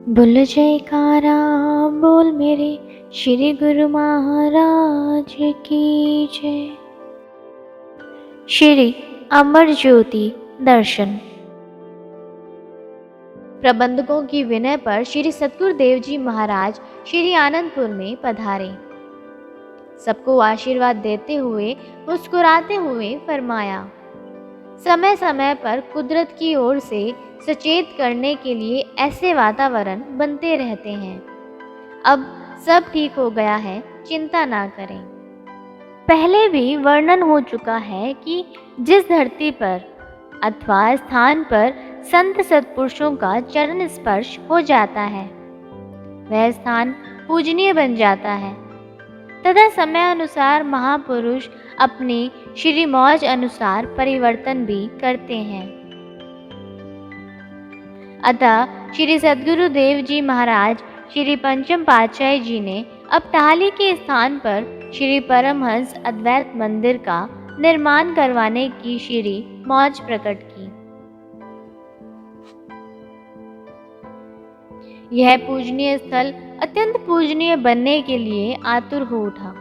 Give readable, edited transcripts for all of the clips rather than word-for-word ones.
बोल जयकारा बोल मेरे श्री गुरु महाराज की जय। श्री अमर ज्योति दर्शन। प्रबंधकों की विनय पर श्री सतगुरुदेव जी महाराज श्री आनंदपुर में पधारे। सबको आशीर्वाद देते हुए मुस्कुराते हुए फरमाया, समय समय पर कुदरत की ओर से सचेत करने के लिए ऐसे वातावरण बनते रहते हैं। अब सब ठीक हो गया है, चिंता ना करें। पहले भी वर्णन हो चुका है कि जिस धरती पर अथवा स्थान पर संत सत्पुरुषों का चरण स्पर्श हो जाता है वह स्थान पूजनीय बन जाता है तथा समय अनुसार महापुरुष अपनी श्री मौज अनुसार परिवर्तन भी करते हैं। अतः श्री सद्गुरुदेव जी महाराज श्री पंचम पातशाही जी ने अब टाहली के स्थान पर श्री परमहंस अद्वैत मंदिर का निर्माण करवाने की श्री मौज प्रकट की। यह पूजनीय स्थल अत्यंत पूजनीय बनने के लिए आतुर हो उठा।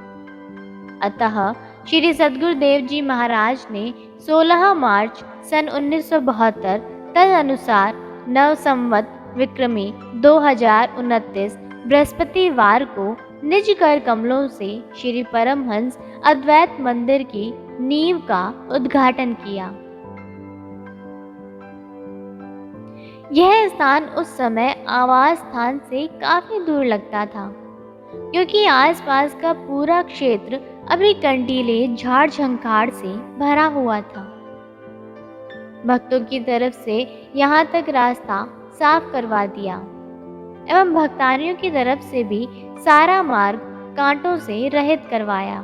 अतः श्री सद्गुरुदेव जी महाराज ने 16 मार्च सन 1972 तदनुसार नव संवत विक्रमी 2029 बृहस्पतिवार को निज कर कमलों से श्री परमहंस अद्वैत मंदिर की नींव का उद्घाटन किया। यह स्थान उस समय आवास स्थान से काफी दूर लगता था, क्योंकि आसपास का पूरा क्षेत्र अभी कंटीले झाड़ झंखाड़ से भरा हुआ था। भक्तों की तरफ से यहाँ तक रास्ता साफ करवा दिया एवं भक्तानियों की तरफ से भी सारा मार्ग कांटों से रहित करवाया।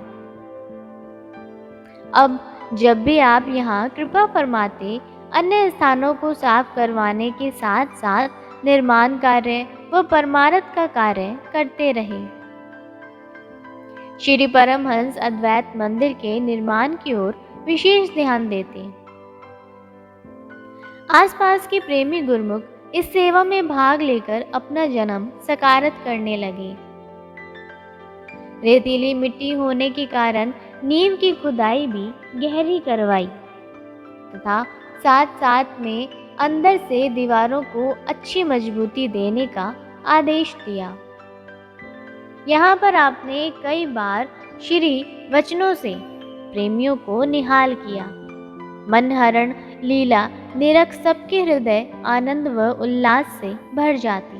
अब जब भी आप यहाँ कृपा फरमाते अन्य स्थानों को साफ करवाने के साथ साथ निर्माण कार्य व परमारथ का कार्य करते रहे। श्री परमहंस अद्वैत मंदिर के निर्माण की ओर विशेष ध्यान देते। आसपास के प्रेमी गुरुमुख इस सेवा में भाग लेकर अपना जन्म सकारत करने लगे। रेतीली मिट्टी होने के कारण नींव की खुदाई भी गहरी करवाई तथा साथ साथ में अंदर से दीवारों को अच्छी मजबूती देने का आदेश दिया। यहाँ पर आपने कई बार श्री वचनों से प्रेमियों को निहाल किया। मनहरण लीला निरख सबके हृदय आनंद व उल्लास से भर जाती।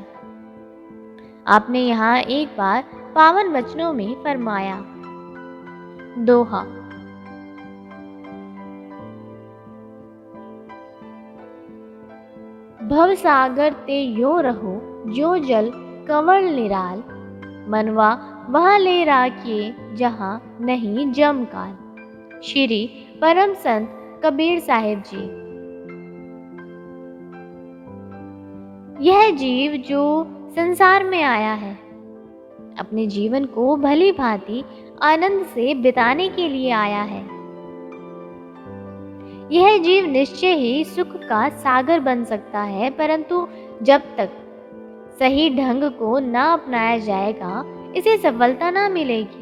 आपने यहाँ एक बार पावन वचनों में फरमाया, दोहा, भव सागर ते यो रहो जो जल कंवल निराल, मनवा वहाँ ले राखिए जहाँ नहीं जम काल। श्री परम संत कबीर साहिब जी। यह जीव जो संसार में आया है अपने जीवन को भली भांति आनंद से बिताने के लिए आया है। यह जीव निश्चय ही सुख का सागर बन सकता है, परंतु जब तक सही ढंग को ना अपनाया जाएगा इसे सफलता ना मिलेगी।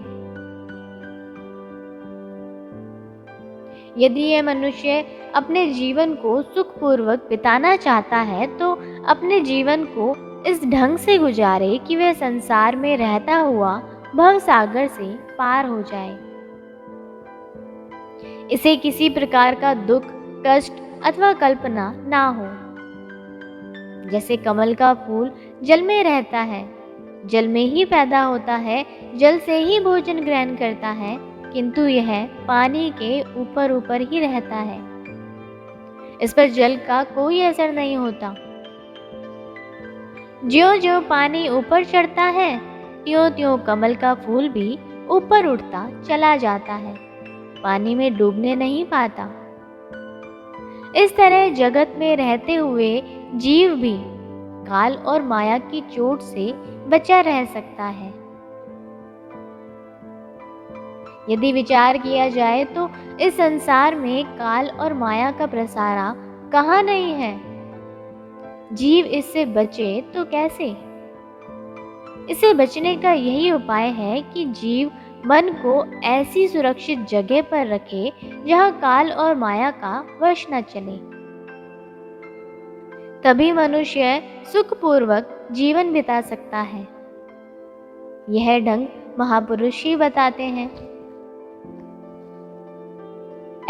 यदि यह मनुष्य अपने जीवन को सुखपूर्वक बिताना चाहता है तो अपने जीवन को इस ढंग से गुजारे कि वह संसार में रहता हुआ भव सागर से पार हो जाए। इसे किसी प्रकार का दुख, कष्ट अथवा कल्पना ना हो। जैसे कमल का फूल जल में रहता है, जल में ही पैदा होता है, जल से ही भोजन ग्रहण करता है, किंतु यह पानी के ऊपर ऊपर ही रहता है। इस पर जल का कोई असर नहीं होता। ज्यों ज्यों पानी ऊपर चढ़ता है त्यों त्यों कमल का फूल भी ऊपर उठता चला जाता है, पानी में डूबने नहीं पाता। इस तरह जगत में रहते हुए जीव भी काल और माया की चोट से बचा रह सकता है। यदि विचार किया जाए तो इस संसार में काल और माया का प्रसारा कहाँ नहीं है। जीव इससे बचे तो कैसे। इससे बचने का यही उपाय है कि जीव मन को ऐसी सुरक्षित जगह पर रखे जहाँ काल और माया का वश न चले। तभी मनुष्य सुखपूर्वक जीवन बिता सकता है। यह ढंग महापुरुष ही बताते हैं।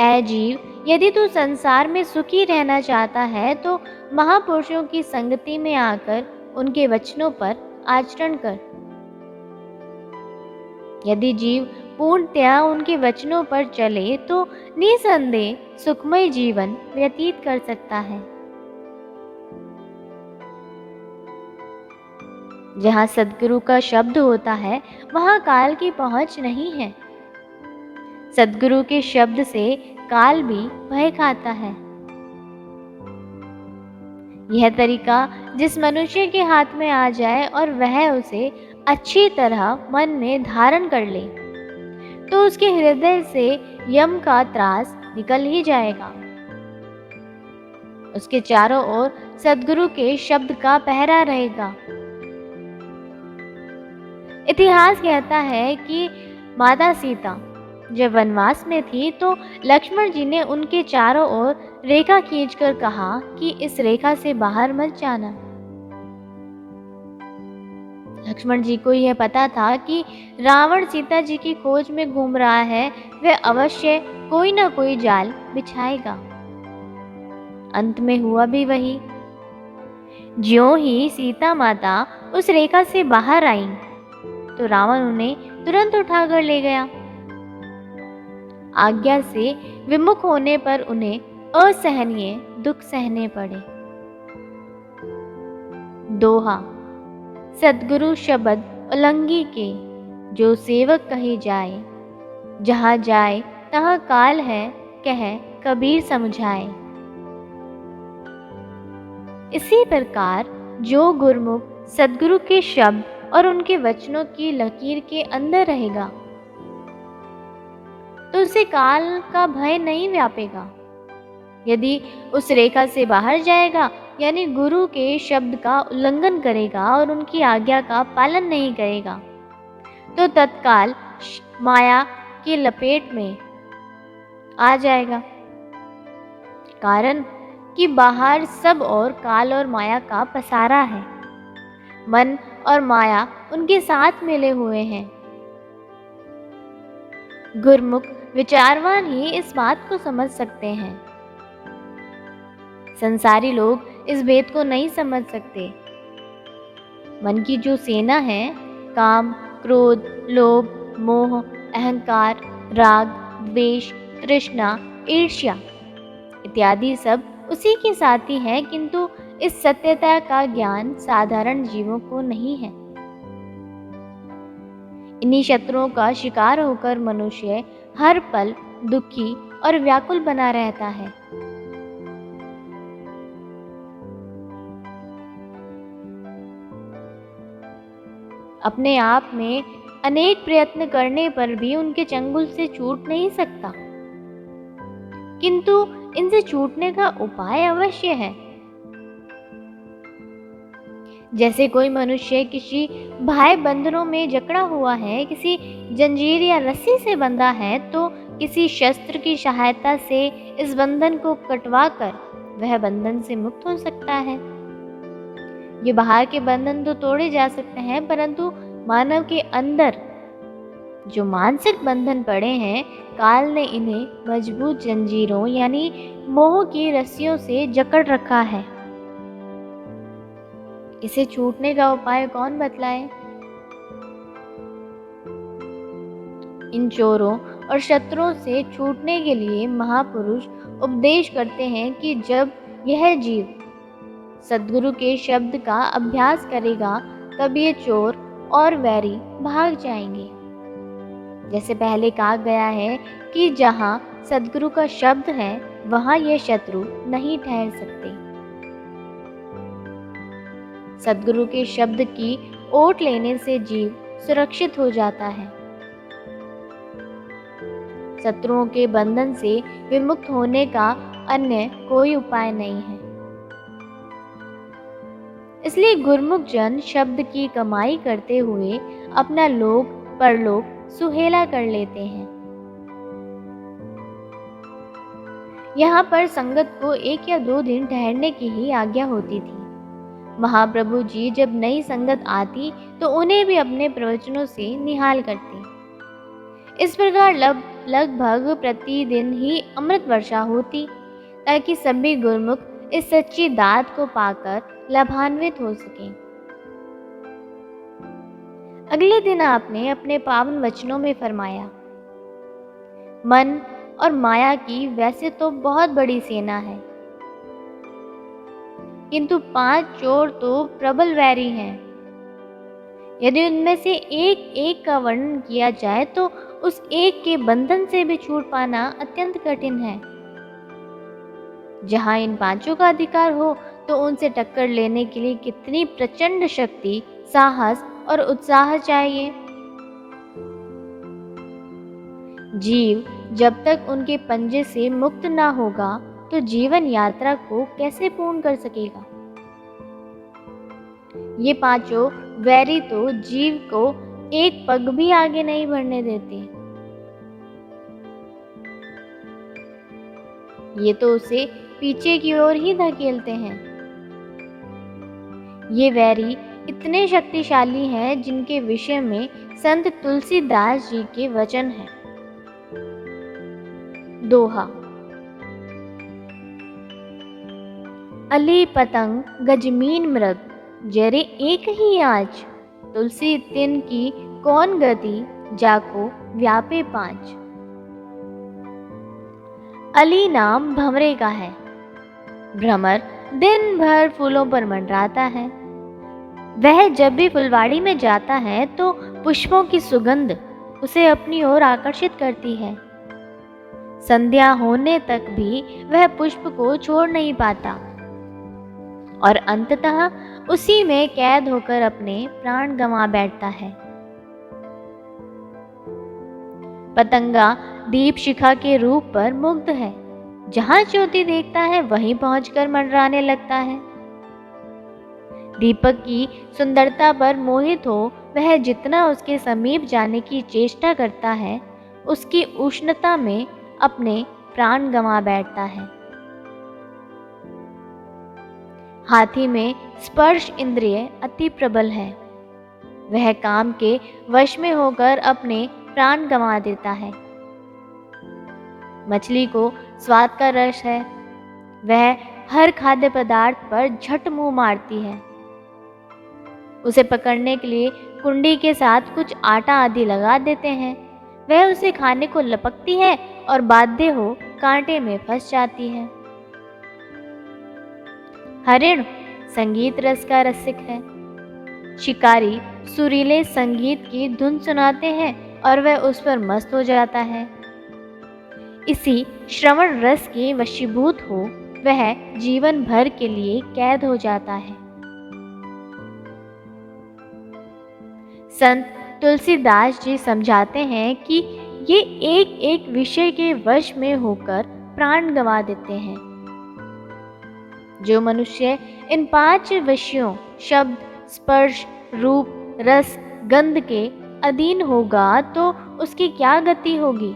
ऐ जीव, यदि तू संसार में सुखी रहना चाहता है तो महापुरुषों की संगति में आकर उनके वचनों पर आचरण कर। यदि जीव पूर्णतया उनके वचनों पर चले तो निसंदेह सुखमय जीवन व्यतीत कर सकता है। जहाँ सद्गुरु का शब्द होता है वहाँ काल की पहुँच नहीं है। सद्गुरु के शब्द से काल भी भय खाता है। यह तरीका जिस मनुष्य के हाथ में आ जाए और वह उसे अच्छी तरह मन में धारण कर ले तो उसके हृदय से यम का त्रास निकल ही जाएगा। उसके चारों ओर सद्गुरु के शब्द का पहरा रहेगा। इतिहास कहता है कि माता सीता जब वनवास में थी तो लक्ष्मण जी ने उनके चारों ओर रेखा खींचकर कहा कि इस रेखा से बाहर मत जाना। लक्ष्मण जी को यह पता था कि रावण सीता जी की खोज में घूम रहा है, वह अवश्य कोई न कोई जाल बिछाएगा। अंत में हुआ भी वही। ज्यों ही सीता माता उस रेखा से बाहर आई तो रावण उन्हें तुरंत उठाकर ले गया। आज्ञा से विमुख होने पर उन्हें असहनीय दुख सहने पड़े। दोहा, सद्गुरु शब्द उल्लंघी के, जो सेवक कहे जाए, जहाँ जाए तहाँ काल है, कह कबीर समझाए। इसी प्रकार जो गुरमुख सद्गुरु के शब्द और उनके वचनों की लकीर के अंदर रहेगा तो उसे काल का भय नहीं व्यापेगा। यदि उस रेखा से बाहर जाएगा यानी गुरु के शब्द का उल्लंघन करेगा और उनकी आज्ञा का पालन नहीं करेगा तो तत्काल माया की लपेट में आ जाएगा। कारण कि बाहर सब और काल और माया का पसारा है। मन और माया उनके साथ मिले हुए हैं। गुरमुख विचारवान ही इस बात को समझ सकते हैं। संसारी लोग इस भेद को नहीं समझ सकते। मन की जो सेना है, काम, क्रोध, लोभ, मोह, अहंकार, राग, द्वेष, तृष्णा, ईर्ष्या इत्यादि सब उसी के साथी है, किंतु इस सत्यता का ज्ञान साधारण जीवों को नहीं है। इन्हीं शत्रुओं का शिकार होकर मनुष्य हर पल दुखी और व्याकुल बना रहता है। अपने आप में अनेक प्रयत्न करने पर भी उनके चंगुल से छूट नहीं सकता, किंतु इनसे छूटने का उपाय अवश्य है। जैसे कोई मनुष्य किसी भाई बंधनों में जकड़ा हुआ है, किसी जंजीर या रस्सी से बंधा है, तो किसी शस्त्र की सहायता से इस बंधन को कटवाकर वह बंधन से मुक्त हो सकता है। ये बाहर के बंधन तो तोड़े जा सकते हैं, परंतु मानव के अंदर जो मानसिक बंधन पड़े हैं, काल ने इन्हें मजबूत जंजीरों यानी मोह की रस्सियों से जकड़ रखा है। इसे छूटने का उपाय कौन बतलाए? इन चोरों और शत्रुओं से छूटने के लिए महापुरुष उपदेश करते हैं कि जब यह जीव सद्गुरु के शब्द का अभ्यास करेगा तब ये चोर और वैरी भाग जाएंगे। जैसे पहले कहा गया है कि जहाँ सद्गुरु का शब्द है वहाँ ये शत्रु नहीं ठहर सकते। सद्गुरु के शब्द की ओट लेने से जीव सुरक्षित हो जाता है। शत्रुओं के बंधन से विमुक्त होने का अन्य कोई उपाय नहीं है। इसलिए गुरुमुख जन शब्द की कमाई करते हुए अपना लोक परलोक सुहेला कर लेते हैं। यहाँ पर संगत को 1 या 2 दिन ठहरने की ही आज्ञा होती थी। महाप्रभु जी जब नई संगत आती तो उन्हें भी अपने प्रवचनों से निहाल करते। इस प्रकार लगभग प्रतिदिन ही अमृत वर्षा होती, ताकि सभी गुरुमुख इस सच्ची दात को पाकर लाभान्वित हो सकें। अगले दिन आपने अपने पावन वचनों में फरमाया, मन और माया की वैसे तो बहुत बड़ी सेना है, किंतु 5 चोर तो प्रबल वैरी हैं। यदि उनमें से एक एक का वर्णन किया जाए तो उस एक के बंधन से भी छूट पाना अत्यंत कठिन है। जहाँ इन 5 का अधिकार हो तो उनसे टक्कर लेने के लिए कितनी प्रचंड शक्ति, साहस और उत्साह चाहिए। जीव जब तक उनके पंजे से मुक्त ना होगा तो जीवन यात्रा को कैसे पूर्ण कर सकेगा। ये 5 वैरी तो जीव को एक पग भी आगे नहीं बढ़ने देते। ये तो उसे पीछे की ओर ही धकेलते हैं। ये वैरी इतने शक्तिशाली हैं जिनके विषय में संत तुलसीदास जी के वचन हैं। दोहा। अली पतंग गजमीन मृग, जरे एक ही आँच, तुलसी तिन की कौन गति, जाको व्यापे 5। अली नाम भंवरे का है। भ्रमर दिन भर फूलों पर मंडराता है। वह जब भी फुलवाड़ी में जाता है तो पुष्पों की सुगंध उसे अपनी ओर आकर्षित करती है। संध्या होने तक भी वह पुष्प को छोड़ नहीं पाता और अंततः उसी में कैद होकर अपने प्राण गंवा बैठता है। पतंगा दीप शिखा के रूप पर मुग्ध है। जहां ज्योति देखता है वहीं पहुंचकर मंडराने लगता है। दीपक की सुंदरता पर मोहित हो वह जितना उसके समीप जाने की चेष्टा करता है, उसकी उष्णता में अपने प्राण गंवा बैठता है। हाथी में स्पर्श इंद्रिय अति प्रबल है। वह काम के वश में होकर अपने प्राण गंवा देता है। मछली को स्वाद का रस है। वह हर खाद्य पदार्थ पर झट मुंह मारती है। उसे पकड़ने के लिए कुंडी के साथ कुछ आटा आदि लगा देते हैं। वह उसे खाने को लपकती है और बाध्य हो कांटे में फंस जाती है। हरिण संगीत रस का रसिक है। शिकारी सुरीले संगीत की धुन सुनाते हैं और वह उस पर मस्त हो जाता है। इसी श्रवण रस के वशीभूत हो वह जीवन भर के लिए कैद हो जाता है। संत तुलसीदास जी समझाते हैं कि ये एक एक विषय के वश में होकर प्राण गंवा देते हैं। जो मनुष्य इन 5 विषयों शब्द, स्पर्श, रूप, रस, गंध के अधीन होगा तो उसकी क्या गति होगी।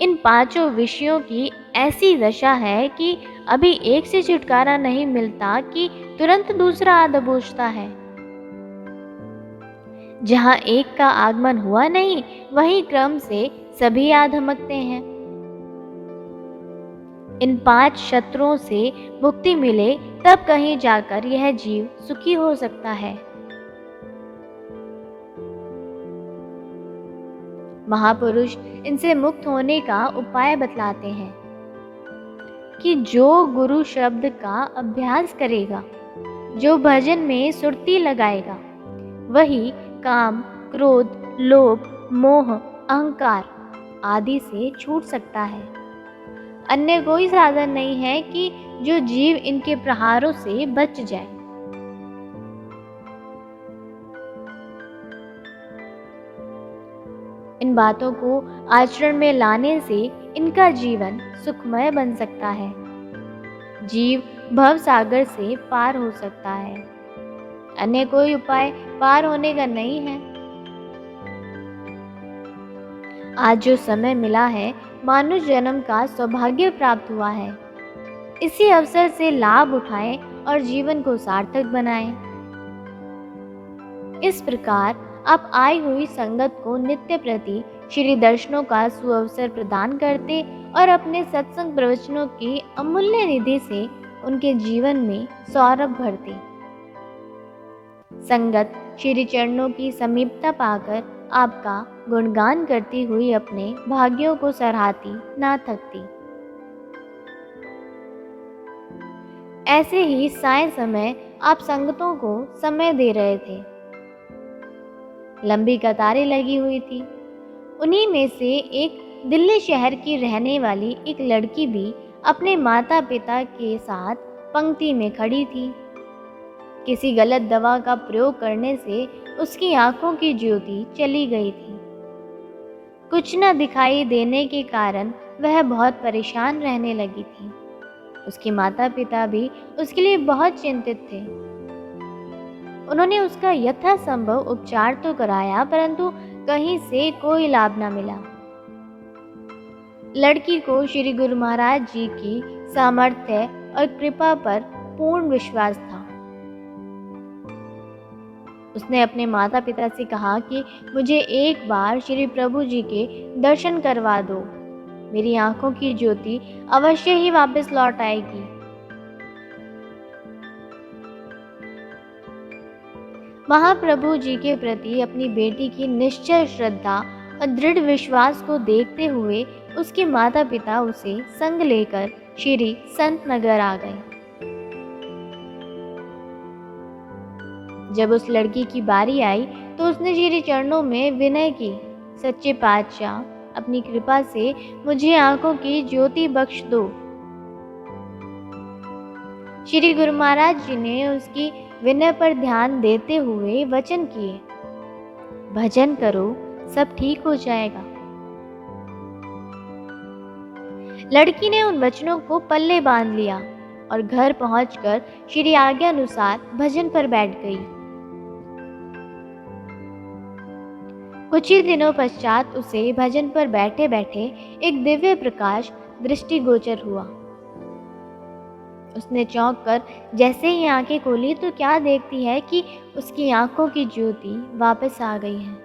इन 5 विषयों की ऐसी दशा है कि अभी एक से छुटकारा नहीं मिलता कि तुरंत दूसरा आ दबोचता है। जहाँ एक का आगमन हुआ नहीं वहीं क्रम से सभी आ धमकते हैं। इन 5 शत्रुओं से मुक्ति मिले तब कहीं जाकर यह जीव सुखी हो सकता है। महापुरुष इनसे मुक्त होने का उपाय बतलाते हैं कि जो गुरु शब्द का अभ्यास करेगा, जो भजन में सुरती लगाएगा, वही काम, क्रोध, लोभ, मोह, अहंकार आदि से छूट सकता है। अन्य कोई साधन नहीं है कि जो जीव इनके प्रहारों से बच जाए। इन बातों को आचरण में लाने से इनका जीवन सुखमय बन सकता है। जीव भव सागर से पार हो सकता है, अन्य कोई उपाय पार होने का नहीं है। आज जो समय मिला है, मानुष जन्म का सौभाग्य प्राप्त हुआ है। इसी अवसर से लाभ उठाएं और जीवन को सार्थक बनाएं। इस प्रकार आप आई हुई संगत को नित्य प्रति श्री दर्शनों का सुअवसर प्रदान करते और अपने सत्संग प्रवचनों की अमूल्य निधि से उनके जीवन में सौरभ भरते। संगत श्री चरणों की समीपता पाकर आपका गुणगान करती हुई अपने भाग्यों को सराहती ना थकती। ऐसे ही साय समय आप संगतों को समय दे रहे थे। लंबी कतारें लगी हुई थी। उन्हीं में से एक दिल्ली शहर की रहने वाली एक लड़की भी अपने माता पिता के साथ पंक्ति में खड़ी थी। किसी गलत दवा का प्रयोग करने से उसकी आंखों की ज्योति चली गई थी। कुछ न दिखाई देने के कारण वह बहुत परेशान रहने लगी थी। उसके माता पिता भी उसके लिए बहुत चिंतित थे। उन्होंने उसका यथासंभव उपचार तो कराया, परंतु कहीं से कोई लाभ न मिला। लड़की को श्री गुरु महाराज जी की सामर्थ्य और कृपा पर पूर्ण विश्वास था। उसने अपने माता पिता से कहा कि मुझे एक बार श्री प्रभु जी के दर्शन करवा दो, मेरी आंखों की ज्योति अवश्य ही वापस लौट आएगी। महाप्रभु जी के प्रति अपनी बेटी की निश्चय श्रद्धा और दृढ़ विश्वास को देखते हुए उसके माता पिता उसे संग लेकर श्री संत नगर आ गए। जब उस लड़की की बारी आई तो उसने श्री चरणों में विनय की, सच्चे पातशाह, अपनी कृपा से मुझे आंखों की ज्योति बख्श दो। श्री गुरु महाराज जी ने उसकी विनय पर ध्यान देते हुए वचन किए, भजन करो, सब ठीक हो जाएगा। लड़की ने उन वचनों को पल्ले बांध लिया और घर पहुंचकर श्री आज्ञा अनुसार भजन पर बैठ गई। कुछ ही दिनों पश्चात उसे भजन पर बैठे बैठे एक दिव्य प्रकाश दृष्टिगोचर हुआ। उसने चौंक कर जैसे ही आंखें खोली तो क्या देखती है कि उसकी आंखों की ज्योति वापस आ गई है।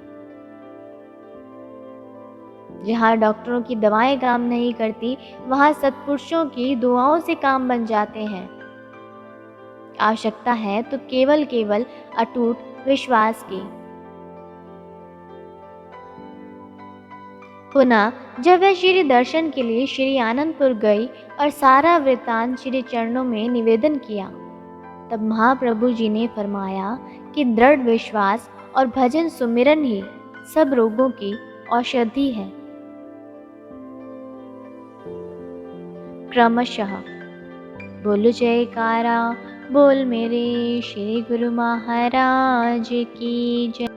जहाँ डॉक्टरों की दवाएं काम नहीं करती, वहाँ सत्पुरुषों की दुआओं से काम बन जाते हैं। आवश्यकता है तो केवल अटूट विश्वास की। पुनः जब वह श्री दर्शन के लिए श्री आनंदपुर गई और सारा वृत्तांत श्री चरणों में निवेदन किया, तब महाप्रभु जी ने फरमाया कि दृढ़ विश्वास और भजन सुमिरन ही सब रोगों की औषधि है। क्रमशः बोलो जयकारा, बोल मेरे श्री गुरु महाराज की जय।